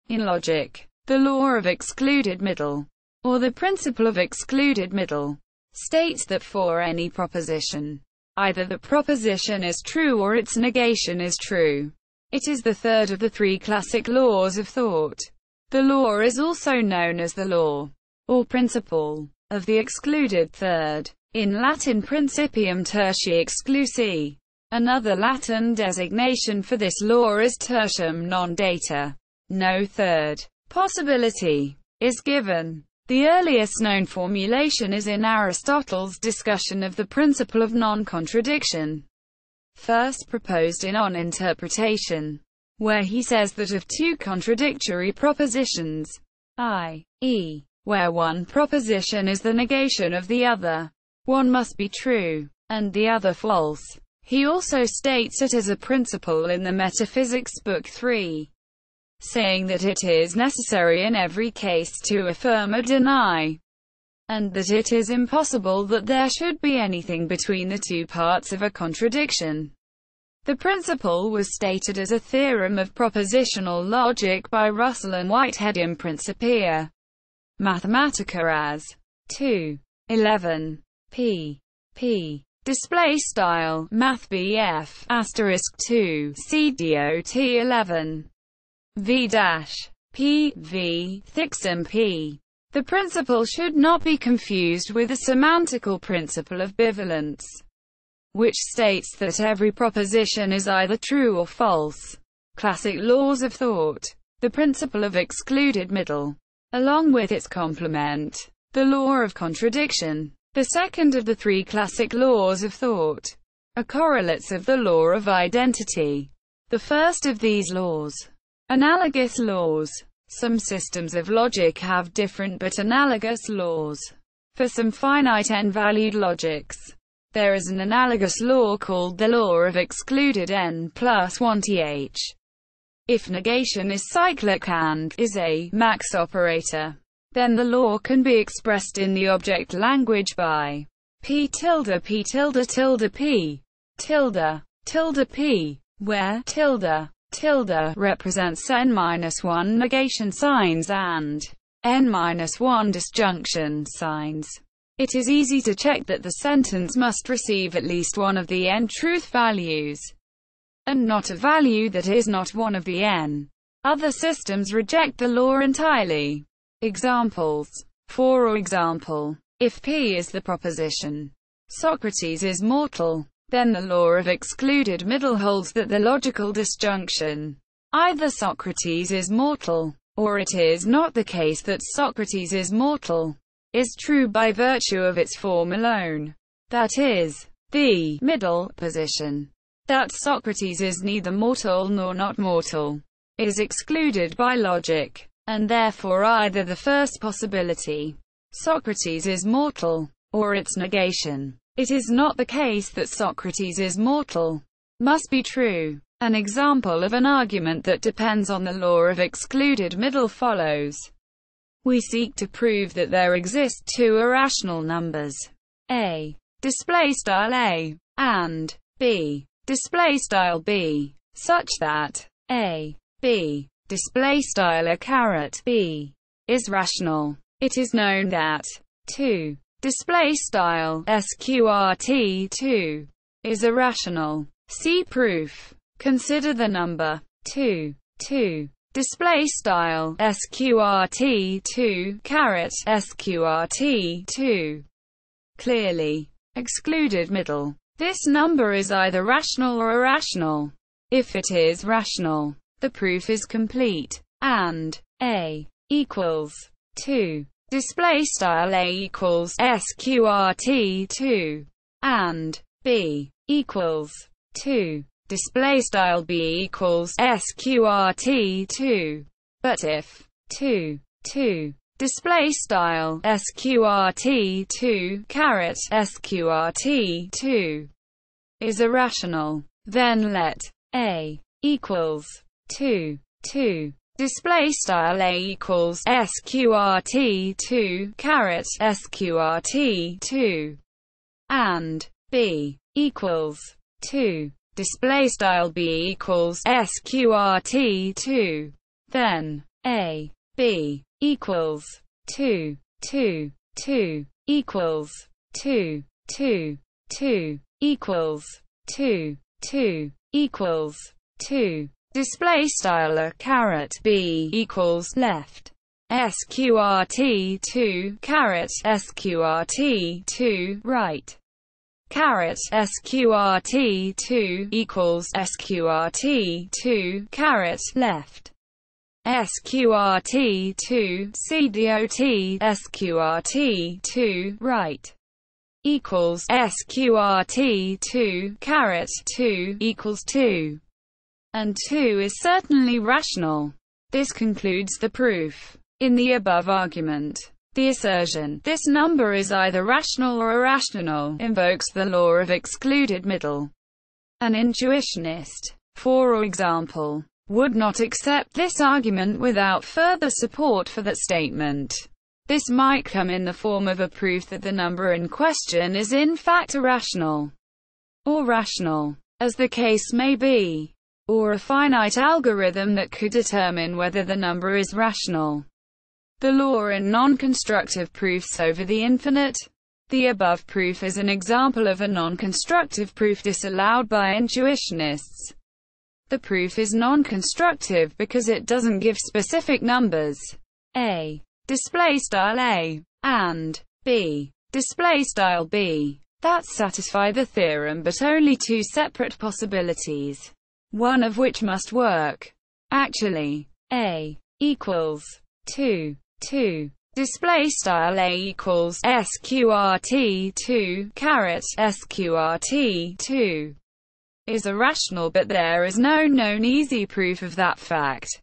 In logic, the law of excluded middle, or the principle of excluded middle, states that for any proposition, either the proposition is true or its negation is true. It is the third of the three classic laws of thought. The law is also known as the law, or principle, of the excluded third. In Latin principium tertii exclusi. Another Latin designation for this law is tertium non datur. No third possibility is given. The earliest known formulation is in Aristotle's discussion of the principle of non-contradiction, first proposed in On Interpretation, where he says that of two contradictory propositions, i.e., where one proposition is the negation of the other, one must be true, and the other false. He also states it as a principle in the Metaphysics Book 3, saying that it is necessary in every case to affirm or deny, and that it is impossible that there should be anything between the two parts of a contradiction. The principle was stated as a theorem of propositional logic by Russell and Whitehead in Principia Mathematica as 2:11 pp. Display style mathbf asterisk 2 c dot 11 v dash p v thixum p. The principle should not be confused with the semantical principle of bivalence, which states that every proposition is either true or false. Classic laws of thought. The principle of excluded middle, along with its complement, the law of contradiction, the second of the three classic laws of thought, are correlates of the law of identity. The first of these laws, analogous laws. Some systems of logic have different but analogous laws. For some finite n-valued logics, there is an analogous law called the law of excluded n plus 1 th. If negation is cyclic and is a max operator, then the law can be expressed in the object language by p tilde p tilde tilde p tilde tilde p, where tilde represents n-1 negation signs and n-1 disjunction signs. It is easy to check that the sentence must receive at least one of the n truth values, and not a value that is not one of the n. Other systems reject the law entirely. Examples. For example, if P is the proposition, Socrates is mortal, then the law of excluded middle holds that the logical disjunction, either Socrates is mortal, or it is not the case that Socrates is mortal, is true by virtue of its form alone. That is, the middle position, that Socrates is neither mortal nor not mortal, is excluded by logic, and therefore either the first possibility, Socrates is mortal, or its negation, it is not the case that Socrates is mortal, must be true. An example of an argument that depends on the law of excluded middle follows. We seek to prove that there exist two irrational numbers, a (a) and b (b), such that a, b (a) is rational. It is known that 2 (sqrt 2) is irrational. See proof. Consider the number 2 (sqrt 2 (sqrt 2). Clearly, excluded middle. This number is either rational or irrational. If it is rational, the proof is complete, and a equals 2 (a equals sqrt 2) and b equals 2 (b equals sqrt 2). But if 2 (sqrt 2 (sqrt 2) is irrational, then let a equals 2 (a equals sqrt 2 (sqrt 2) and b equals 2 (b equals sqrt 2). Then A, B, equals 2, 2, 2, equals 2, 2, 2, equals 2, 2, equals 2. Display style a caret B equals left. sqrt 2 caret sqrt 2 right. Caret sqrt 2 equals sqrt 2 caret left. sqrt 2 cdot sqrt 2 right equals sqrt 2 caret 2 equals 2. And 2 is certainly rational. This concludes the proof. In the above argument, the assertion, this number is either rational or irrational, invokes the law of excluded middle. An intuitionist, for example, would not accept this argument without further support for that statement. This might come in the form of a proof that the number in question is in fact irrational, or rational, as the case may be, or a finite algorithm that could determine whether the number is rational. The law in non-constructive proofs over the infinite. The above proof is an example of a non-constructive proof disallowed by intuitionists. The proof is non-constructive because it doesn't give specific numbers a, display style a, and b, display style b, that satisfy the theorem, but only two separate possibilities, one of which must work. Actually, a equals 2, 2, display style a equals sqrt 2 caret sqrt 2 is irrational, but there is no known easy proof of that fact.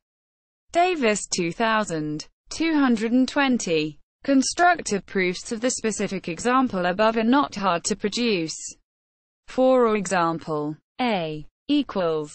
Davis 2000. 220. Constructive proofs of the specific example above are not hard to produce. For example, a equals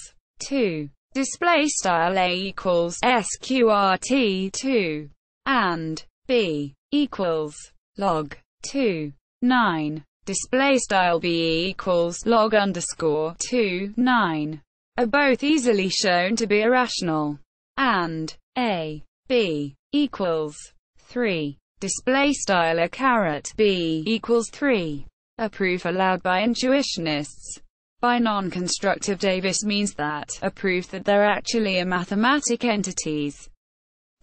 2, display style a equals sqrt 2, and b equals log 2, 9, display style b equals log underscore 2, 9, are both easily shown to be irrational. And a, b equals 3, display style a caret b equals 3, a proof allowed by intuitionists. By non-constructive, Davis means that a proof that there actually are mathematic entities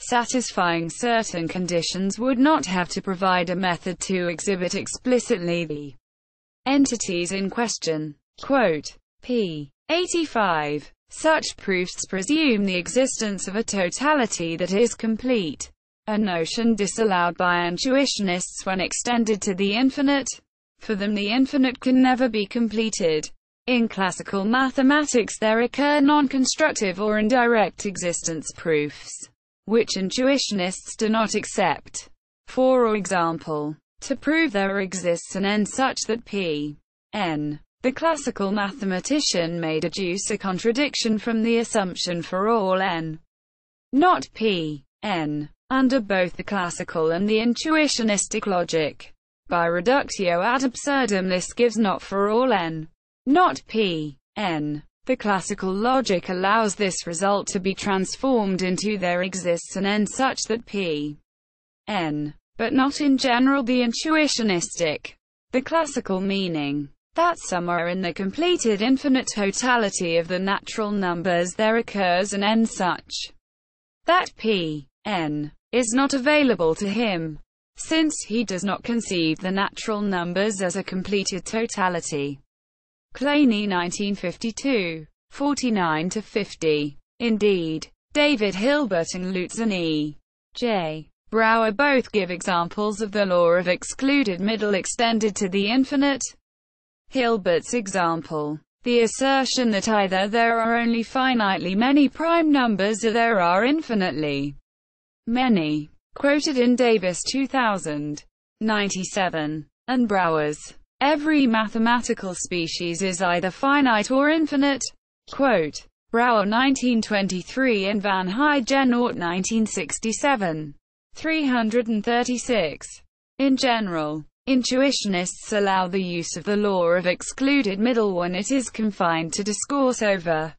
satisfying certain conditions would not have to provide a method to exhibit explicitly the entities in question. Quote, p. 85. Such proofs presume the existence of a totality that is complete, a notion disallowed by intuitionists when extended to the infinite. For them, the infinite can never be completed. In classical mathematics there occur non-constructive or indirect existence proofs, which intuitionists do not accept. For example, to prove there exists an n such that p, n, the classical mathematician may deduce a contradiction from the assumption for all n, not p, n, under both the classical and the intuitionistic logic. By reductio ad absurdum, this gives not for all n, not p, n. The classical logic allows this result to be transformed into there exists an n such that p, n, but not in general the intuitionistic. The classical meaning that somewhere in the completed infinite totality of the natural numbers there occurs an n such that p, n, is not available to him, since he does not conceive the natural numbers as a completed totality. Claney 1952. 49-50. Indeed, David Hilbert and Lutz and E. J. Brouwer both give examples of the law of excluded middle extended to the infinite. Hilbert's example, the assertion that either there are only finitely many prime numbers or there are infinitely many, quoted in Davis 2000. 97. And Brouwer's, every mathematical species is either finite or infinite. Quote, Brouwer 1923 and Van Heijenoort 1967. 336. In general, intuitionists allow the use of the law of excluded middle when it is confined to discourse over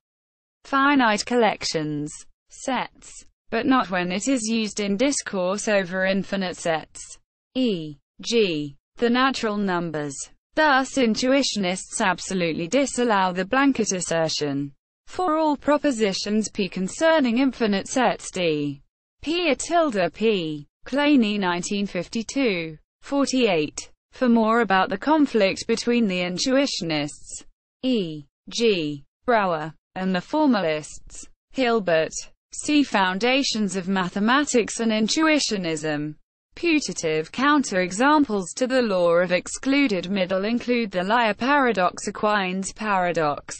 finite collections, sets, but not when it is used in discourse over infinite sets, e.g., the natural numbers. Thus intuitionists absolutely disallow the blanket assertion for all propositions P concerning infinite sets D. P a tilde P. Claney 1952. 48. For more about the conflict between the intuitionists, e.g., Brouwer, and the formalists, Hilbert, see Foundations of Mathematics and Intuitionism. Putative counterexamples to the law of excluded middle include the liar paradox, Aquinas paradox.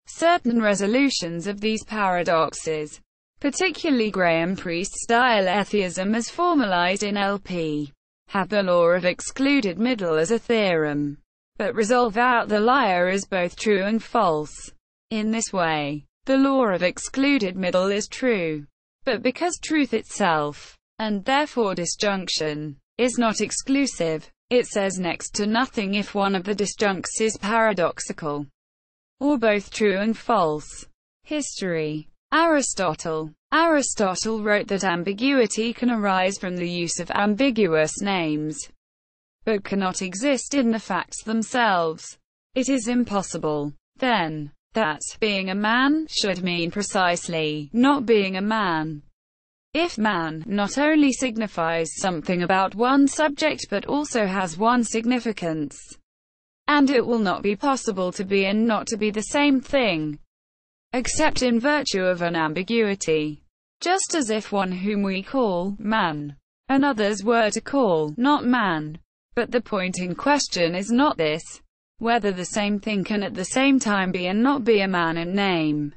Certain resolutions of these paradoxes, particularly Graham Priest-style atheism as formalized in LP, have the law of excluded middle as a theorem, but resolve out the liar as both true and false. In this way, the law of excluded middle is true, but because truth itself, and therefore disjunction, is not exclusive, it says next to nothing if one of the disjuncts is paradoxical, or both true and false. History. Aristotle. Aristotle wrote that ambiguity can arise from the use of ambiguous names, but cannot exist in the facts themselves. It is impossible, then, that being a man should mean precisely not being a man. If man not only signifies something about one subject but also has one significance, and it will not be possible to be and not to be the same thing, except in virtue of an ambiguity. Just as if one whom we call man, and others were to call not man. But the point in question is not this, whether the same thing can at the same time be and not be a man in name,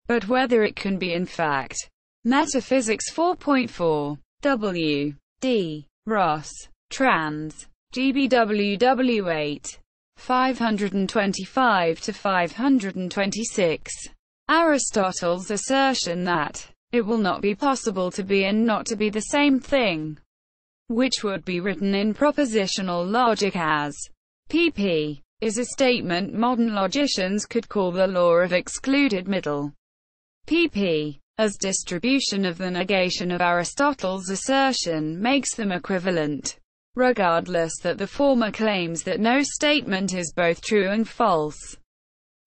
but whether it can be in fact. Metaphysics 4.4. W. D. Ross. Trans. GBWW 8. 525–526. Aristotle's assertion that it will not be possible to be and not to be the same thing, which would be written in propositional logic as pp, is a statement modern logicians could call the law of excluded middle. pp, as distribution of the negation of Aristotle's assertion, makes them equivalent, regardless that the former claims that no statement is both true and false,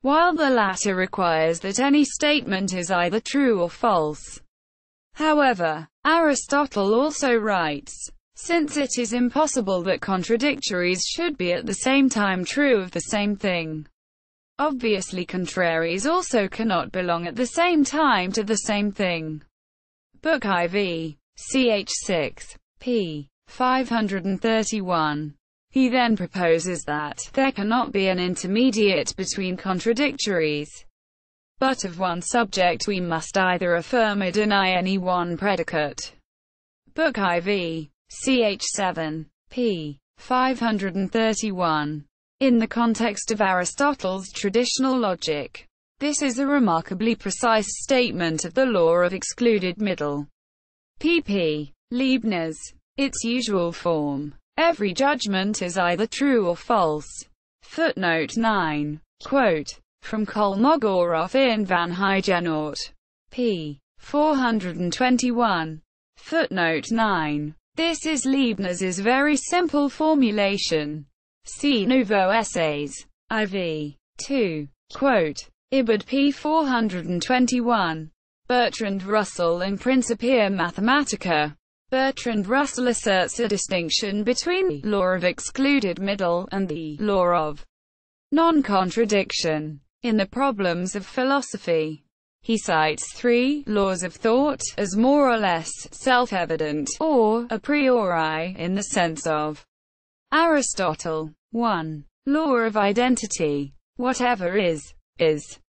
while the latter requires that any statement is either true or false. However, Aristotle also writes, since it is impossible that contradictories should be at the same time true of the same thing, obviously contraries also cannot belong at the same time to the same thing. Book IV. Ch. 6. p. 531. He then proposes that there cannot be an intermediate between contradictories, but of one subject we must either affirm or deny any one predicate. Book IV. Ch. 7. p. 531. In the context of Aristotle's traditional logic, this is a remarkably precise statement of the law of excluded middle. pp. Leibniz. Its usual form. Every judgment is either true or false. Footnote 9. Quote, from Kolmogorov in Van Hygenort. p. 421. Footnote 9. This is Leibniz's very simple formulation. See Nouveau Essays. IV. 2. Quote, Ibid p. 421. Bertrand Russell in Principia Mathematica. Bertrand Russell asserts a distinction between the law of excluded middle and the law of non-contradiction. In the Problems of Philosophy, he cites three laws of thought as more or less self-evident, or a priori, in the sense of Aristotle. 1. Law of identity. Whatever is.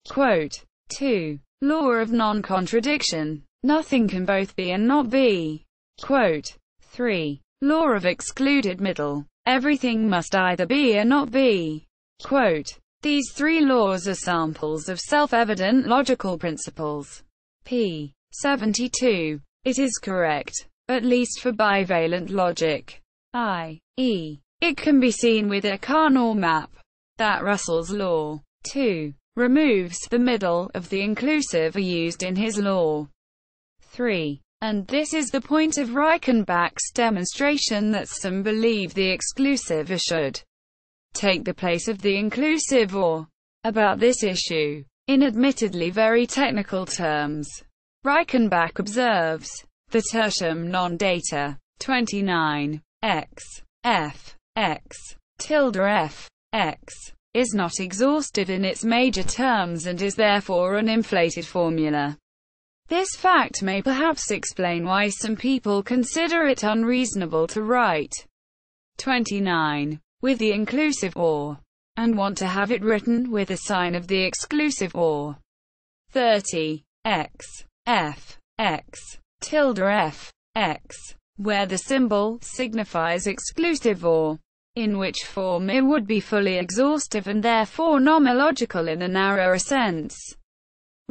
Quote, 2. Law of non-contradiction. Nothing can both be and not be. Quote, 3. Law of excluded middle. Everything must either be or not be. Quote, these three laws are samples of self-evident logical principles. p. 72. It is correct, at least for bivalent logic, i.e., it can be seen with a Carnot map, that Russell's law 2 removes the middle of the inclusive are used in his law 3. And this is the point of Reichenbach's demonstration that some believe the exclusive or should take the place of the inclusive or. About this issue, in admittedly very technical terms, Reichenbach observes, the tertium non datur 29 x f x tilde f x is not exhaustive in its major terms and is therefore an inflated formula. This fact may perhaps explain why some people consider it unreasonable to write 29 with the inclusive or, and want to have it written with the sign of the exclusive or. 30 x f x tilde f x, where the symbol signifies exclusive or, in which form it would be fully exhaustive and therefore nomological in a narrower sense.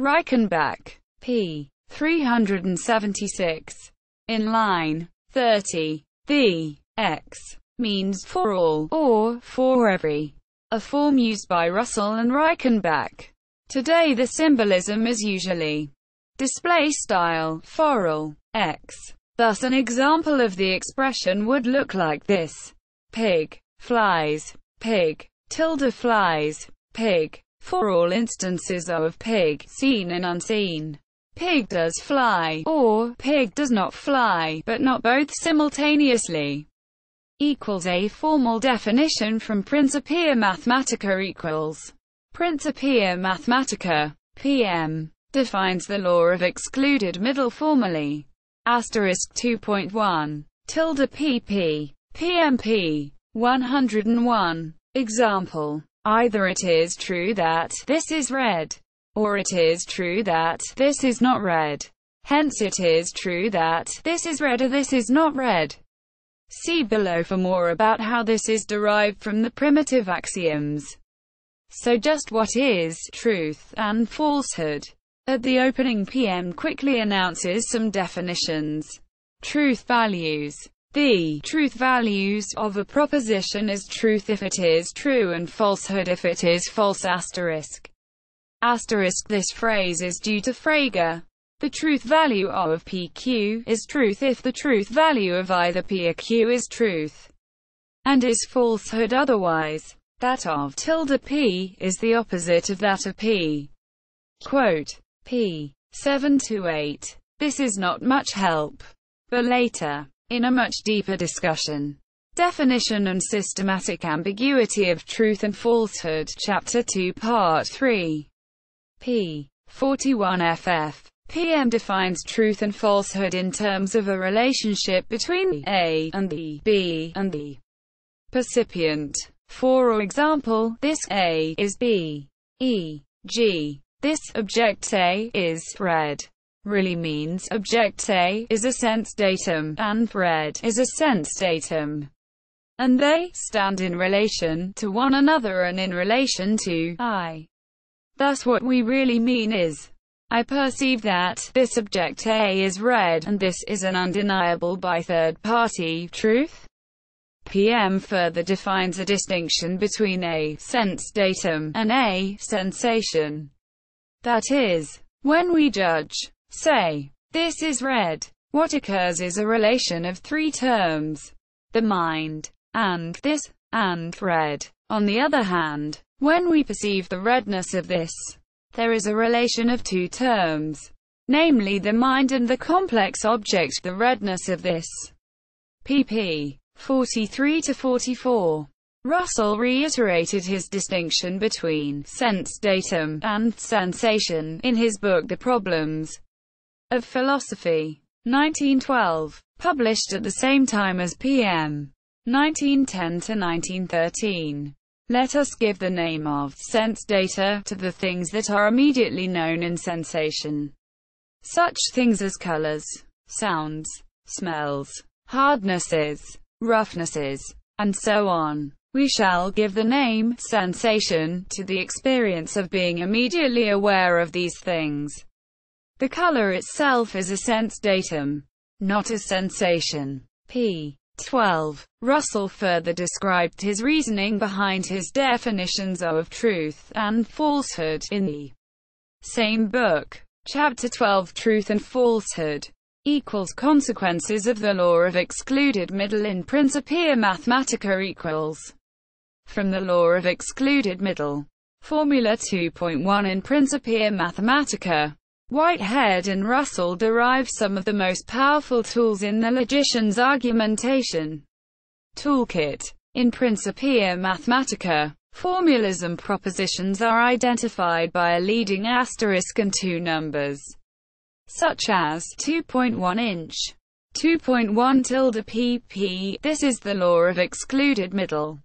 Reichenbach, p. 376. In line 30, the x means for all, or for every, a form used by Russell and Reichenbach. Today the symbolism is usually for all, x. Thus an example of the expression would look like this. Pig flies, pig, tilde flies, pig. For all instances of pig, seen and unseen, pig does fly, or pig does not fly, but not both simultaneously. Equals a formal definition from Principia Mathematica equals. Principia Mathematica, PM, defines the law of excluded middle formally. Asterisk 2.1, tilde pp, PMP, 101. Example. Either it is true that this is red, or it is true that this is not red. Hence it is true that this is red or this is not red. See below for more about how this is derived from the primitive axioms. So just what is truth and falsehood? At the opening, PM quickly announces some definitions. Truth values. The truth values of a proposition is truth if it is true and falsehood if it is false. Asterisk. Asterisk. This phrase is due to Frege. The truth value of PQ is truth if the truth value of either P or Q is truth, and is falsehood otherwise. That of tilde P is the opposite of that of P. Quote, p. 7-8. This is not much help. But later, in a much deeper discussion, definition and systematic ambiguity of truth and falsehood, Chapter 2, Part 3, p. 41 ff. PM defines truth and falsehood in terms of a relationship between the A and the B and the percipient. For example, this A is B. E.g., this object A is red really means object A is a sense datum, and red is a sense datum, and they stand in relation to one another and in relation to I. Thus what we really mean is, I perceive that this object A is red, and this is an undeniable by third-party truth. PM further defines a distinction between a sense datum and a sensation. That is, when we judge, say, this is red, what occurs is a relation of three terms: the mind, and this, and red. On the other hand, when we perceive the redness of this, there is a relation of two terms, namely the mind and the complex object, the redness of this. pp. 43-44. Russell reiterated his distinction between sense datum and sensation in his book The Problems of Philosophy, 1912, published at the same time as PM, 1910-1913. Let us give the name of sense data to the things that are immediately known in sensation. Such things as colors, sounds, smells, hardnesses, roughnesses, and so on. We shall give the name sensation to the experience of being immediately aware of these things. The color itself is a sense datum, not a sensation. p. 12. Russell further described his reasoning behind his definitions of truth and falsehood in the same book. Chapter 12, Truth and Falsehood. equals consequences of the law of excluded middle in Principia Mathematica equals from the law of excluded middle. Formula 2.1 in Principia Mathematica. Whitehead and Russell derive some of the most powerful tools in the logician's argumentation toolkit. In Principia Mathematica, formulas and propositions are identified by a leading asterisk and two numbers, such as 2.1 inch, 2.1 tilde pp. This is the law of excluded middle.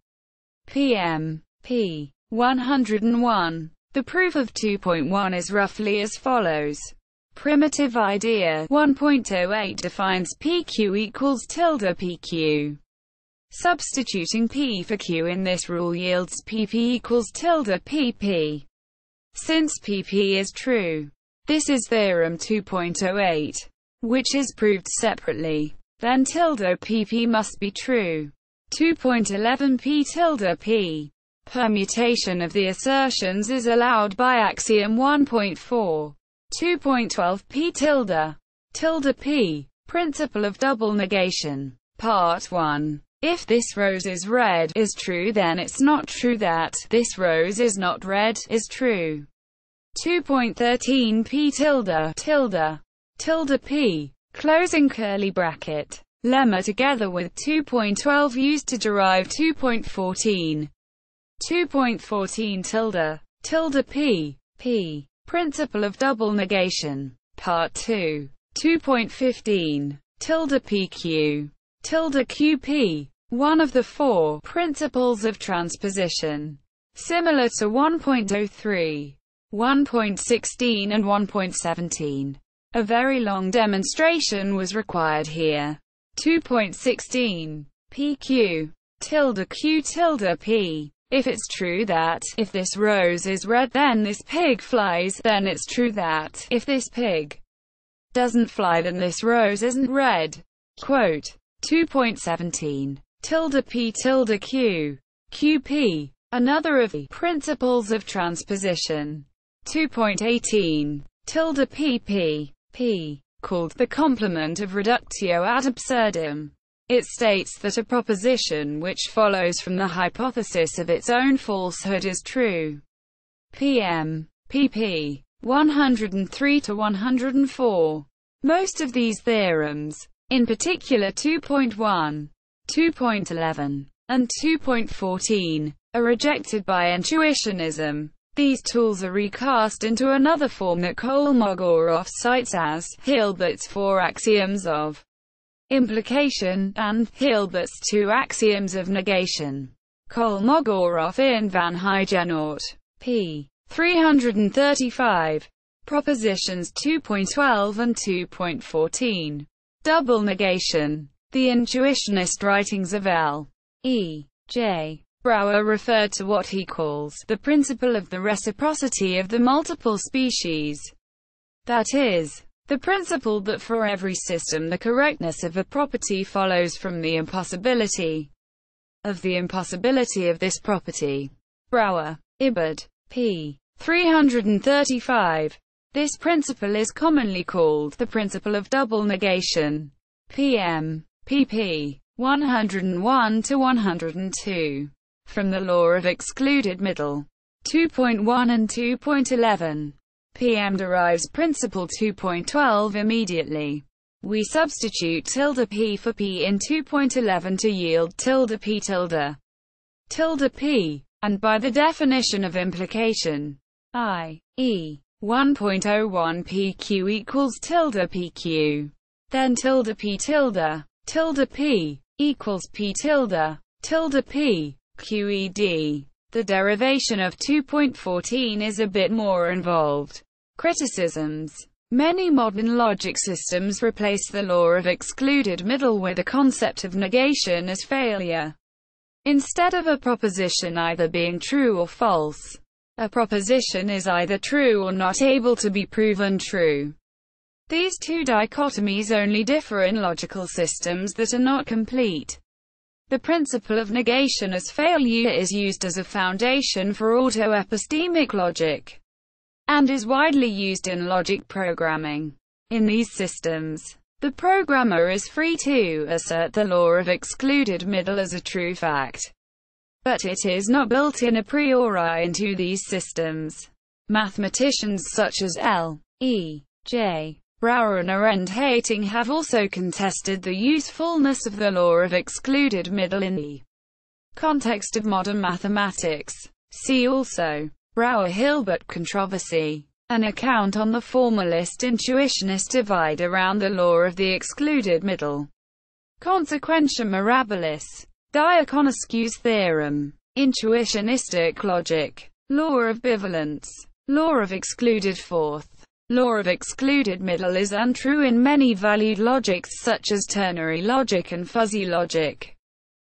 PM. P. 101. The proof of 2.1 is roughly as follows. Primitive idea 1.08 defines PQ equals tilde PQ. Substituting P for Q in this rule yields PP equals tilde PP. Since PP is true, this is theorem 2.08, which is proved separately. Then tilde PP must be true. 2.11 P tilde P. Permutation of the assertions is allowed by axiom 1.4. 2.12 P tilde P. Principle of double negation. Part 1. If this rose is red is true, then it's not true that this rose is not red is true. 2.13 P tilde P. Closing curly bracket. Lemma together with 2.12 used to derive 2.14. 2.14 tilde P. Principle of double negation. Part 2. 2.15 tilde PQ. Tilde QP. One of the four principles of transposition. Similar to 1.03, 1.16 and 1.17. A very long demonstration was required here. 2.16. PQ. Tilde Q tilde P. If it's true that, if this rose is red then this pig flies, then it's true that, if this pig doesn't fly then this rose isn't red. Quote. 2.17. Tilde P tilde Q. QP. Another of the principles of transposition. 2.18. Tilde PP. P. Called the complement of reductio ad absurdum. It states that a proposition which follows from the hypothesis of its own falsehood is true. PM. pp. 103 to 104. Most of these theorems, in particular 2.1, 2.11, and 2.14, are rejected by intuitionism. These tools are recast into another form that Kolmogorov cites as Hilbert's four axioms of implication, and Hilbert's two axioms of negation. Kolmogorov in Van Huygenort. p. 335. Propositions 2.12 and 2.14. Double negation. The intuitionist writings of L. E. J. Brouwer referred to what he calls the principle of the reciprocity of the multiple species. That is, the principle that for every system the correctness of a property follows from the impossibility of this property. Brouwer. Ibid. p. 335. This principle is commonly called the principle of double negation. PM. pp. 101 to 102. From the law of excluded middle. 2.1 and 2.11. PM derives principle 2.12 immediately. We substitute tilde p for p in 2.11 to yield tilde p tilde p, and by the definition of implication, i.e., 1.01 pq equals tilde pq. Then tilde p equals p tilde p qed. The derivation of 2.14 is a bit more involved. Criticisms. Many modern logic systems replace the law of excluded middle with the concept of negation as failure. Instead of a proposition either being true or false, a proposition is either true or not able to be proven true. These two dichotomies only differ in logical systems that are not complete. The principle of negation as failure is used as a foundation for auto-epistemic logic, and is widely used in logic programming. In these systems, The programmer is free to assert the law of excluded middle as a true fact, but it is not built in a priori into these systems. Mathematicians such as L. E. J. Brouwer and Arend-Hating have also contested the usefulness of the law of excluded middle in the context of modern mathematics. See also Brouwer-Hilbert controversy, an account on the formalist-intuitionist divide around the law of the excluded middle. Consequentia mirabilis, Diaconescu's theorem, intuitionistic logic, law of bivalence, law of excluded fourth. Law of excluded middle is untrue in many valued logics such as ternary logic and fuzzy logic.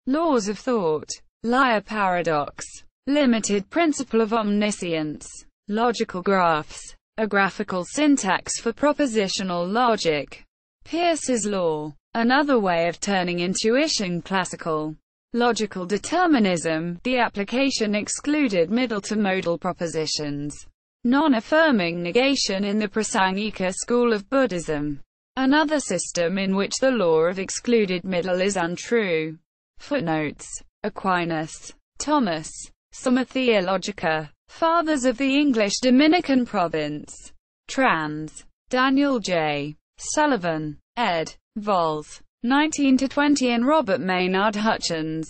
Laws of thought, liar paradox, limited principle of omniscience, logical graphs, a graphical syntax for propositional logic. Peirce's law, another way of turning intuition classical. Logical determinism, the application excluded middle to modal propositions. Non-affirming negation in the Prasangika school of Buddhism, another system in which the law of excluded middle is untrue. Footnotes: Aquinas, Thomas, Summa Theologica, Fathers of the English Dominican Province. Trans. Daniel J. Sullivan, ed. Vols. 19-20 and Robert Maynard Hutchins,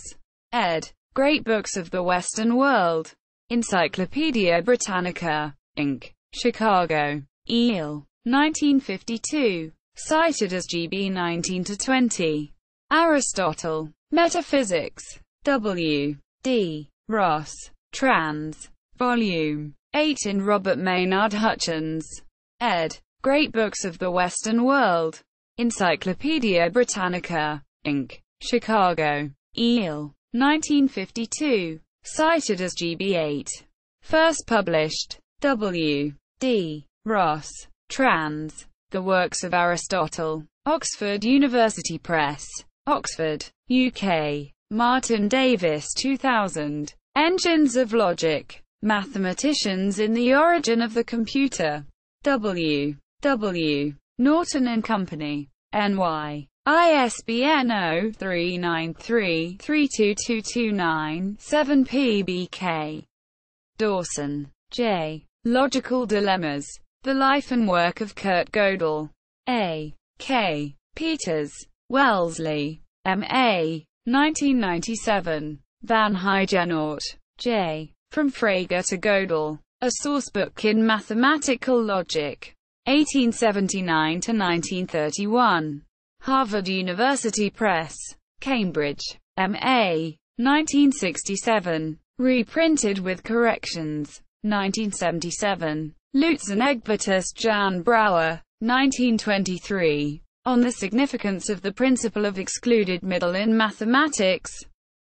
ed. Great Books of the Western World. Encyclopedia Britannica, Inc., Chicago. Eel. 1952. Cited as GB 19-20. Aristotle. Metaphysics. W. D. Ross. Trans. Volume 8 in Robert Maynard Hutchins, ed. Great Books of the Western World. Encyclopedia Britannica, Inc., Chicago. Eel. 1952. Cited as GB 8. First published. W. D. Ross. Trans. The Works of Aristotle. Oxford University Press. Oxford, UK. Martin Davis 2000. Engines of Logic. Mathematicians in the Origin of the Computer. W. W. Norton and Company. NY. ISBN 0-393-32229-7 PBK. Dawson, J. Logical Dilemmas. The Life and Work of Kurt Gödel. A. K. Peters. Wellesley. M.A. 1997. Van Heijenoort, J. From Frege to Gödel. A Sourcebook in Mathematical Logic. 1879–1931. Harvard University Press. Cambridge. M.A. 1967. Reprinted with corrections. 1977. Lutz and Egbertus Jan Brouwer. 1923. On the significance of the principle of excluded middle in mathematics,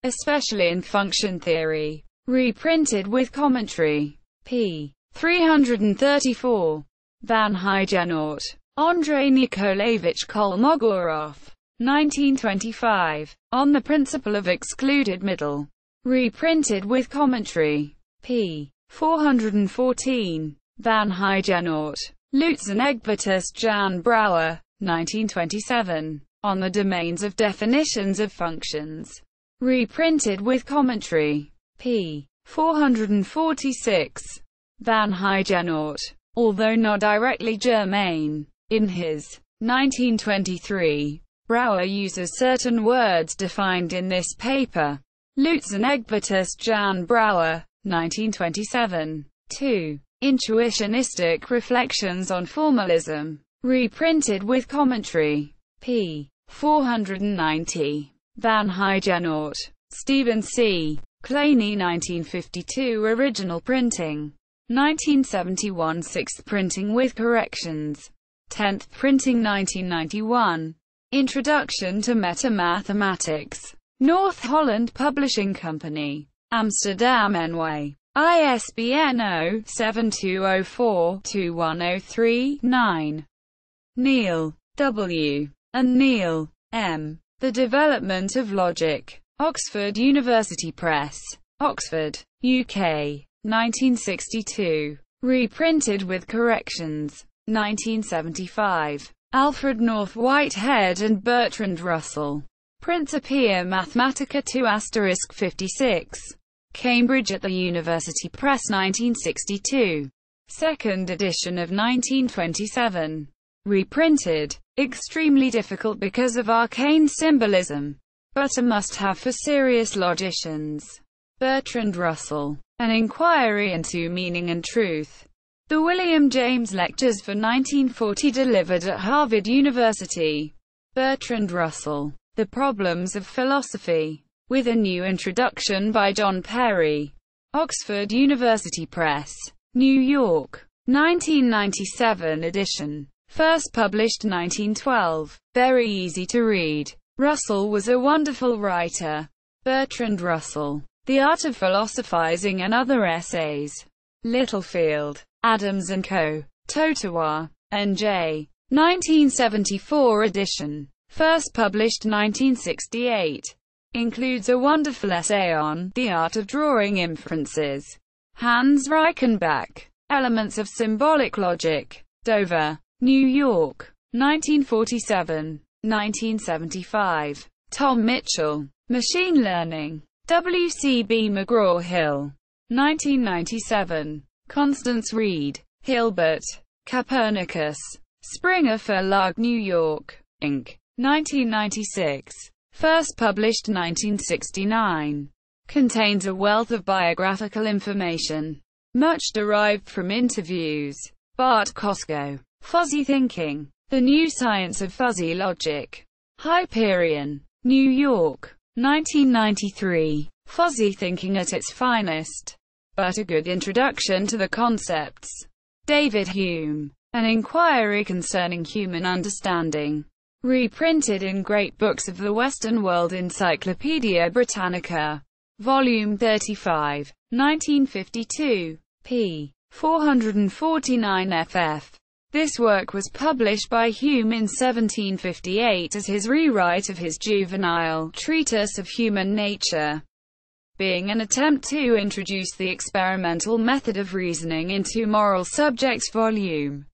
especially in function theory. Reprinted with commentary. p. 334. Van Heijenoort. Andrei Nikolaevich Kolmogorov. 1925. On the principle of excluded middle. Reprinted with commentary. p. 414. Van Heijenoort. Lutz and Egbertus Jan Brouwer. 1927. On the domains of definitions of functions. Reprinted with commentary. p. 446. Van Heijenoort. Although not directly germane, in his 1923, Brouwer uses certain words defined in this paper. Lutz and Egbertus Jan Brouwer, 1927. 2. Intuitionistic Reflections on Formalism. Reprinted with commentary. p. 490. Van Heijenoort. Stephen C. Claney 1952 Original printing. 1971 6th printing with corrections. 10th printing 1991. Introduction to Meta-Mathematics. North Holland Publishing Company. Amsterdam NY. ISBN 0-7204-2103-9. Neal, W. and Neal, M. The Development of Logic. Oxford University Press. Oxford, UK. 1962. Reprinted with corrections. 1975. Alfred North Whitehead and Bertrand Russell. Principia Mathematica 2*56. Cambridge at the University Press 1962. Second edition of 1927. Reprinted. Extremely difficult because of arcane symbolism, but a must-have for serious logicians. Bertrand Russell. An Inquiry into Meaning and Truth. The William James Lectures for 1940 delivered at Harvard University. Bertrand Russell. The Problems of Philosophy. With a new introduction by John Perry. Oxford University Press. New York. 1997 edition. First published 1912. Very easy to read. Russell was a wonderful writer. Bertrand Russell. The Art of Philosophizing and Other Essays. Littlefield. Adams & Co. Totowa. N.J. 1974 edition. First published 1968. Includes a wonderful essay on the art of drawing inferences. Hans Reichenbach. Elements of Symbolic Logic. Dover. New York. 1947. 1975. Tom Mitchell. Machine Learning. W.C.B. McGraw-Hill. 1997. Constance Reed. Hilbert. Copernicus. Springer Verlag New York, Inc. 1996. First published 1969. Contains a wealth of biographical information, much derived from interviews. Bart Cosco. Fuzzy Thinking. The New Science of Fuzzy Logic. Hyperion. New York. 1993. Fuzzy Thinking at its finest. But a good introduction to the concepts. David Hume. An Inquiry Concerning Human Understanding. Reprinted in Great Books of the Western World Encyclopedia Britannica. Volume 35. 1952. p. 449 ff. This work was published by Hume in 1758 as his rewrite of his juvenile Treatise of Human Nature, being an attempt to introduce the experimental method of reasoning into moral subjects. Volume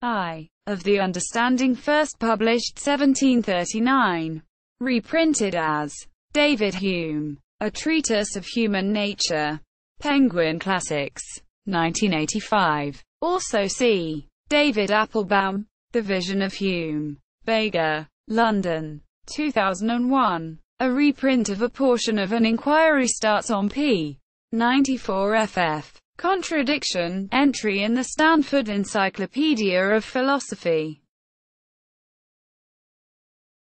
I. of the Understanding, first published 1739. Reprinted as David Hume. A Treatise of Human Nature. Penguin Classics. 1985. Also see David Applebaum. The Vision of Hume. Bager. London. 2001. A reprint of a portion of An Inquiry starts on p. 94 ff. Contradiction. Entry in the Stanford Encyclopedia of Philosophy.